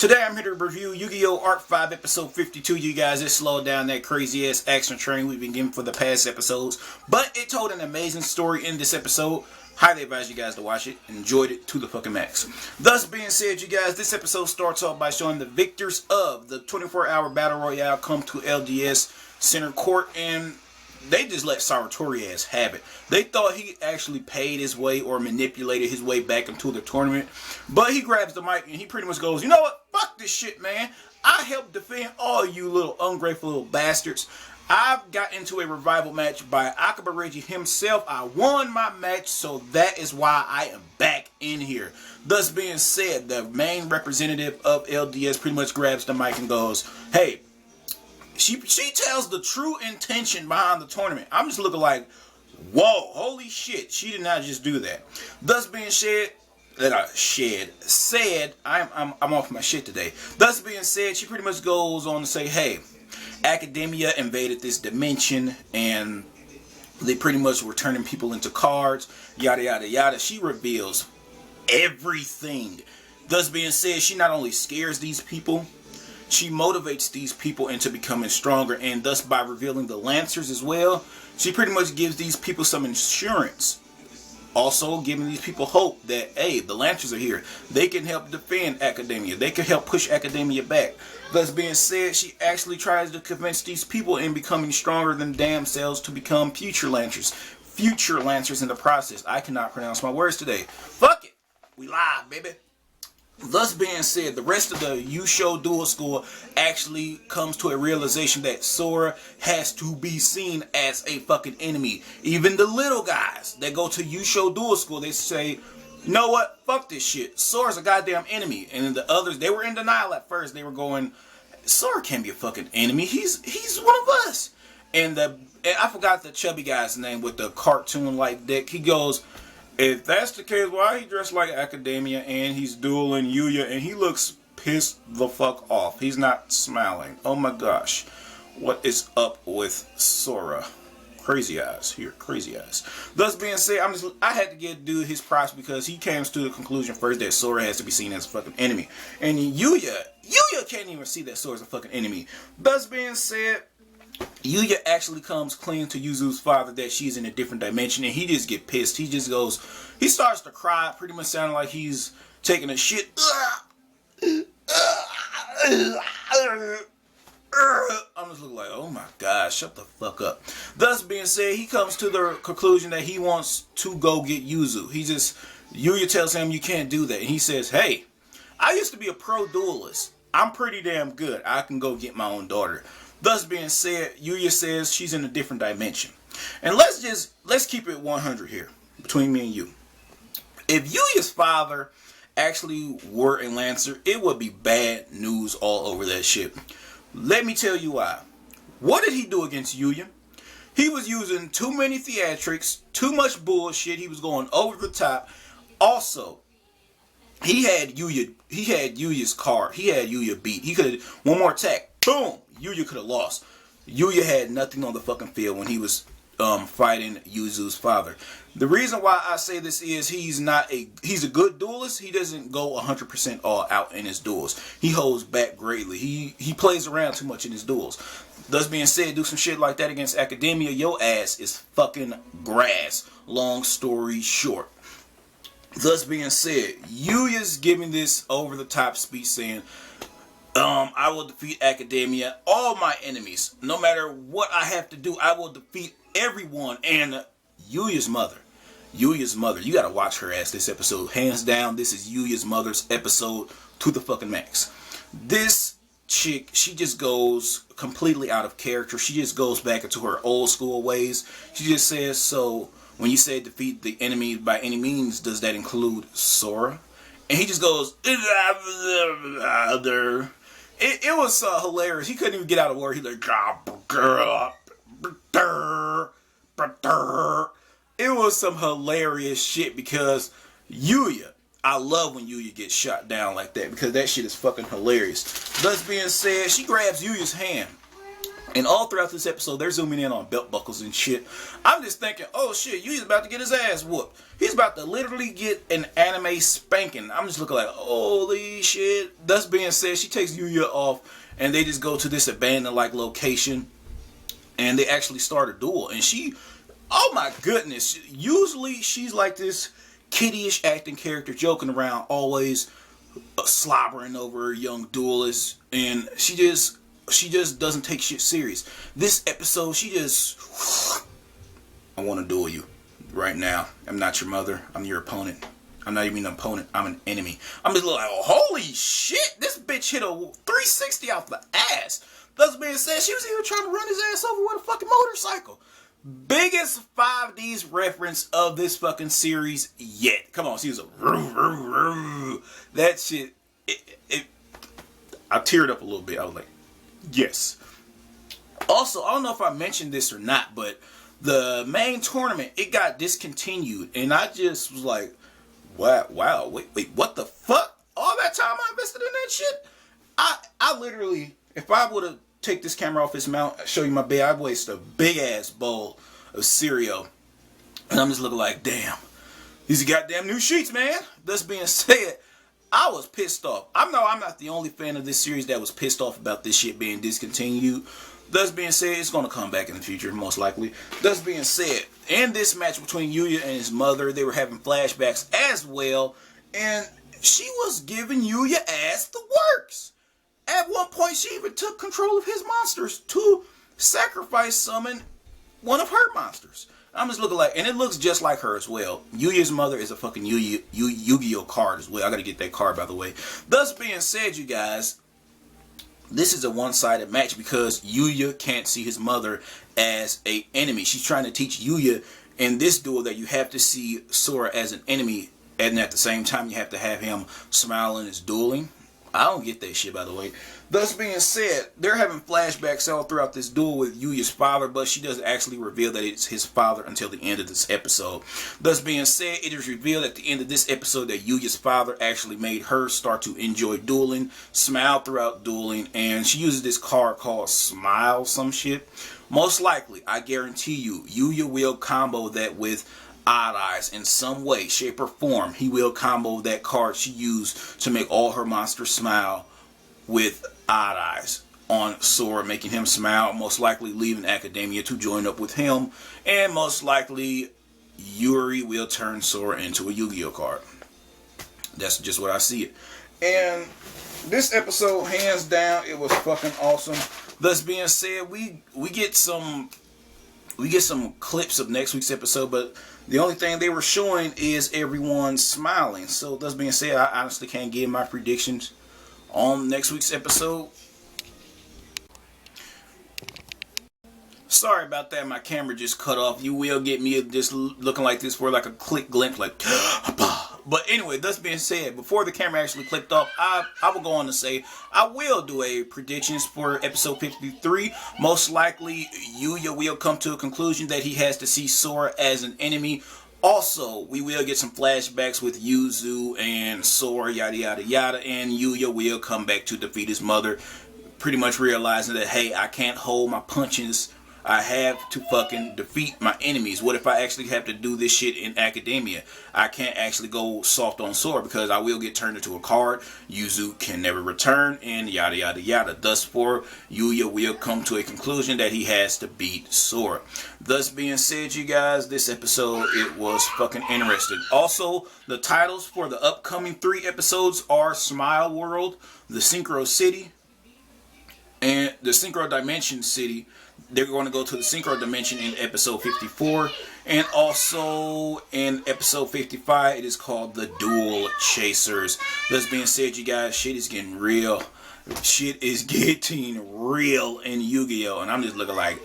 Today I'm here to review Yu-Gi-Oh! Arc 5 episode 52. You guys, it slowed down that crazy ass action train we've been getting for the past episodes. But it told an amazing story in this episode. Highly advise you guys to watch it. Enjoyed it to the fucking max. Thus being said, you guys, this episode starts off by showing the victors of the 24-hour battle royale come to LGS Center Court, and they just let Sartorius have it. They thought he actually paid his way or manipulated his way back into the tournament. But he grabs the mic and he pretty much goes, you know what? Fuck this shit, man. I helped defend all you little ungrateful little bastards. I've got into a revival match by Akaba Reggie himself. I won my match, so that is why I am back in here. Thus being said, the main representative of LDS pretty much grabs the mic and goes, hey, she tells the true intention behind the tournament. I'm just looking like, whoa, holy shit, she did not just do that. Thus being said, I'm off my shit today. Thus being said, she pretty much goes on to say, hey, Academia invaded this dimension and they pretty much were turning people into cards, yada yada yada. She reveals everything. Thus being said, she not only scares these people, she motivates these people into becoming stronger, and thus by revealing the Lancers as well, she pretty much gives these people some insurance. Also giving these people hope that, hey, the Lancers are here. They can help defend Academia. They can help push Academia back. Thus being said, she actually tries to convince these people in becoming stronger than damn selves to become future Lancers. Future Lancers in the process. I cannot pronounce my words today. Fuck it. We live, baby. Thus being said, the rest of the Yusho Duel School actually comes to a realization that Sora has to be seen as a fucking enemy. Even the little guys that go to Yusho Duel School, they say, you know what? Fuck this shit. Sora's a goddamn enemy. And then the others, they were in denial at first. They were going, Sora can't be a fucking enemy. He's one of us. And I forgot the chubby guy's name with the cartoon-like dick. He goes, if that's the case, why he dressed like Academia and he's dueling Yuya and he looks pissed the fuck off. He's not smiling. Oh my gosh. What is up with Sora? Crazy eyes here. Crazy eyes. Thus being said, I had to give dude his props because he came to the conclusion first that Sora has to be seen as a fucking enemy. And Yuya can't even see that Sora's a fucking enemy. Thus being said, Yuya actually comes clean to Yuzu's father that she's in a different dimension, and he just get pissed. He just goes, he starts to cry, pretty much sounding like he's taking a shit. I'm just looking like, oh my gosh, shut the fuck up. Thus being said, he comes to the conclusion that he wants to go get Yuzu. Yuya tells him you can't do that, and he says, hey, I used to be a pro duelist. I'm pretty damn good. I can go get my own daughter. Thus being said, Yuya says she's in a different dimension. And let's keep it 100 here, between me and you. If Yuya's father actually were a Lancer, it would be bad news all over that shit. Let me tell you why. What did he do against Yuya? He was using too many theatrics, too much bullshit. He was going over the top. Also, he had Yuya's card. He had Yuya beat. He could one more attack. Boom! Yuya could have lost. Yuya had nothing on the fucking field when he was fighting Yuzu's father. The reason why I say this is he's a good duelist. He doesn't go 100% all out in his duels. He holds back greatly. He plays around too much in his duels. Thus being said, do some shit like that against Academia, your ass is fucking grass. Long story short. Thus being said, Yuya's giving this over the top speech saying, I will defeat Academia, all my enemies. No matter what I have to do, I will defeat everyone. And Yuya's mother, you gotta watch her ass this episode. Hands down, this is Yuya's mother's episode to the fucking max. This chick, she just goes completely out of character. She just goes back into her old school ways. She just says, so when you say defeat the enemy by any means, does that include Sora? And he just goes, It was hilarious. He couldn't even get out a word. He like, it was some hilarious shit because Yuya, I love when Yuya gets shot down like that because that shit is fucking hilarious. Thus being said, she grabs Yuya's hand And all throughout this episode, they're zooming in on belt buckles and shit. I'm just thinking, oh shit, Yuya's about to get his ass whooped. He's about to literally get an anime spanking. I'm just looking like, holy shit. Thus being said, she takes Yuya off, and they just go to this abandoned-like location, and they actually start a duel. And she, oh my goodness, usually she's like this kiddie-ish acting character, joking around, always slobbering over a young duelist, and she just doesn't take shit serious. This episode, she just, I want to duel you right now. I'm not your mother. I'm your opponent. I'm not even an opponent. I'm an enemy. I'm just like, oh, holy shit. This bitch hit a 360 off the ass. Thus being said, she was even trying to run his ass over with a fucking motorcycle. Biggest 5D's reference of this fucking series yet. Come on, she was a that shit. I teared up a little bit. I was like, yes. Also, I don't know if I mentioned this or not, but the main tournament, it got discontinued, and I just was like, wow, wait, what the fuck? All that time I invested in that shit? I literally, if I would have take this camera off its mount, show you my bed, I'd waste a big ass bowl of cereal, and I'm just looking like, damn, these are goddamn new sheets, man. Thus being said, I was pissed off. I'm not the only fan of this series that was pissed off about this shit being discontinued. Thus being said, it's going to come back in the future, most likely. Thus being said, in this match between Yuya and his mother, they were having flashbacks as well, and she was giving Yuya ass the works. At one point, she even took control of his monsters to sacrifice summon one of her monsters. I'm just looking like, and it looks just like her as well. Yuya's mother is a fucking Yu-Gi-Oh card as well. I gotta get that card, by the way. Thus being said, you guys, this is a one-sided match because Yuya can't see his mother as an enemy. She's trying to teach Yuya in this duel that you have to see Sora as an enemy, and at the same time you have to have him smile in his dueling. I don't get that shit, by the way. Thus being said, they're having flashbacks all throughout this duel with Yuya's father, but she doesn't actually reveal that it's his father until the end of this episode. Thus being said, it is revealed at the end of this episode that Yuya's father actually made her start to enjoy dueling, smile throughout dueling, and she uses this card called Smile some shit. Most likely, I guarantee you, Yuya will combo that with Odd Eyes in some way, shape, or form. He will combo that card she used to make all her monsters smile with Odd Eyes on Sora, making him smile, most likely leaving Academia to join up with him, and most likely Yuri will turn Sora into a Yu-Gi-Oh card. That's just what I see it. And this episode, hands down, it was fucking awesome. Thus being said, we get some clips of next week's episode, but the only thing they were showing is everyone smiling. So thus being said, I honestly can't give my predictions on next week's episode. Sorry about that, my camera just cut off. You will get me just looking like this for like a quick glimpse, like but anyway, thus being said, before the camera actually clicked off, I will go on to say I will do a predictions for episode 53. Most likely Yuya will come to a conclusion that he has to see Sora as an enemy. Also, we will get some flashbacks with Yuzu and Sora, yada yada yada, and Yuya will come back to defeat his mother, pretty much realizing that, hey, I can't hold my punches. I have to fucking defeat my enemies. What if I actually have to do this shit in Academia? I can't actually go soft on Sora because I will get turned into a card. Yuzu can never return, and yada yada yada. Thus for Yuya will come to a conclusion that he has to beat Sora. Thus being said, you guys, this episode, it was fucking interesting. Also, the titles for the upcoming 3 episodes are Smile World, the Synchro City, and the Synchro Dimension City. They're going to go to the Synchro Dimension in episode 54. And also in episode 55, it is called the Duel Chasers. Thus being said, you guys, shit is getting real. Shit is getting real in Yu-Gi-Oh! And I'm just looking like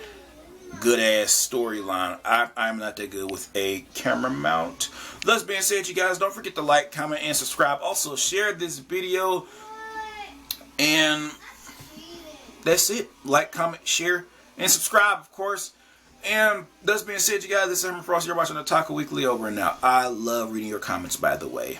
good ass storyline. I'm not that good with a camera mount. Thus being said, you guys, don't forget to like, comment, and subscribe. Also, share this video. And that's it. Like, comment, share, and subscribe, of course. And thus being said, you guys, this is Herman Frost. You're watching Otaku Weekly over and out. I love reading your comments, by the way.